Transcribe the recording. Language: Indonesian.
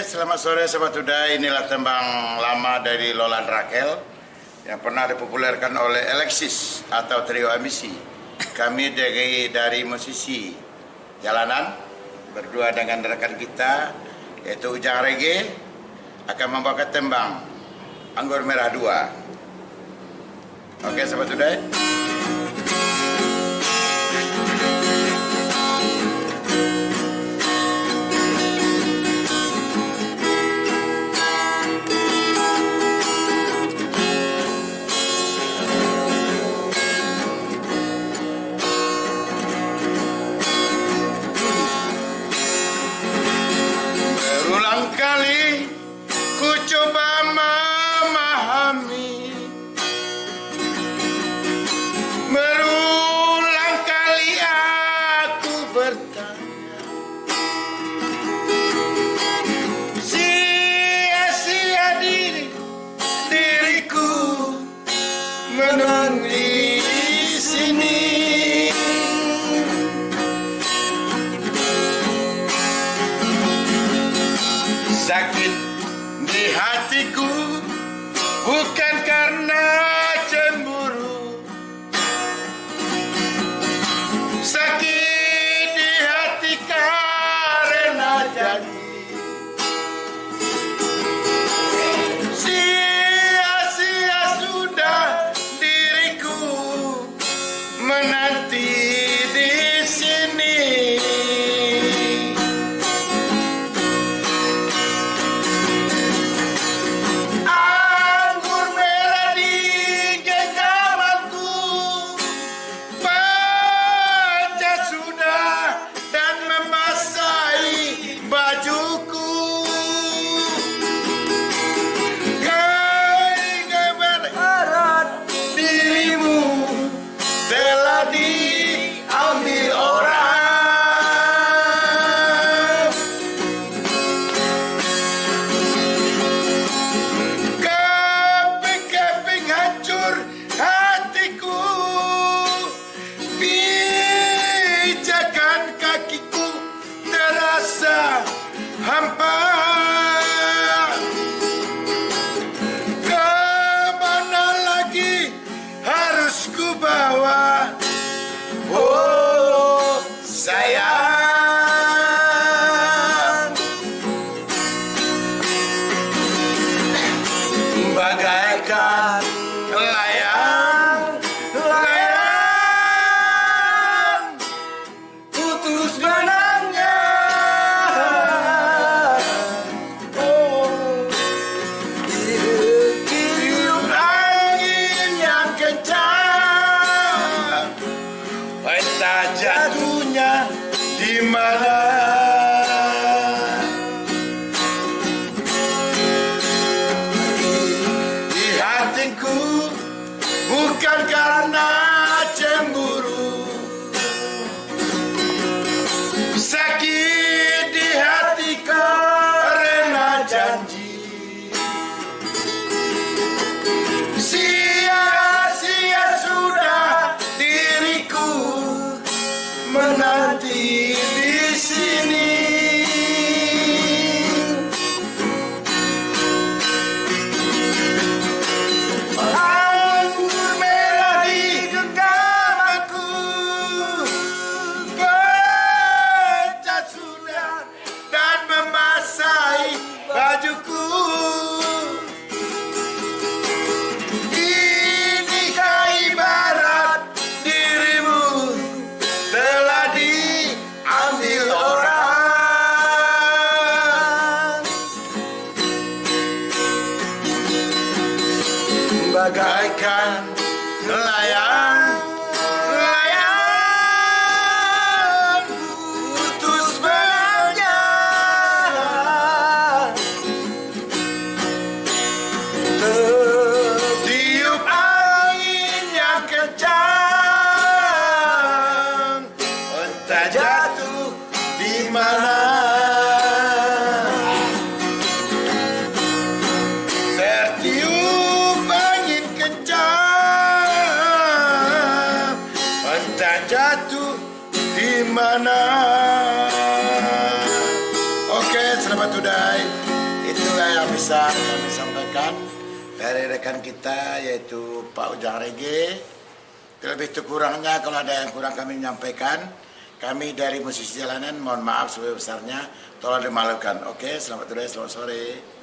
selamat sore Sobat Today. Inilah tembang lama dari Lolan Rakel yang pernah dipopulerkan oleh Alexis atau trio ambisi. Kami dari musisi jalanan berdua dengan rekan kita yaitu Ujang Rege akan membawakan tembang Anggur Merah 2. Oke Sobat Today. Kali ku coba memahami, berulang kali aku bertanya, sia-sia diriku menang di sini. Sakit di hatiku bukan karena cemburu, sakit di hati karena janji. Sia-sia sudah diriku menanti di sini. Hampa, kemana lagi harus ku bawa? Oh sayang, bagaikan layang putus benangnya. Jatuhnya di mana? Di hatiku bukan karena cemburu, sakit di hati karena janji. Sia-sia sudah diriku menanti di sini. Anggur merah di genggamanku pecah sudah dan membasahi bajuku. Inikah ibarat dirimu telah diambil orang, bagaikan layang putus benangnya. Tertiup angin yang kencang, entah jatuh di mana. Tertiup angin kencang, entah jatuh di mana. Oke, selamat Today. bisa kami sampaikan dari rekan kita yaitu Pak Ujang Rege. Lebih kurangnya kalau ada yang kurang kami menyampaikan, kami dari musisi jalanan mohon maaf sebesar-besarnya, tolong dimaafkan. Oke, selamat sore.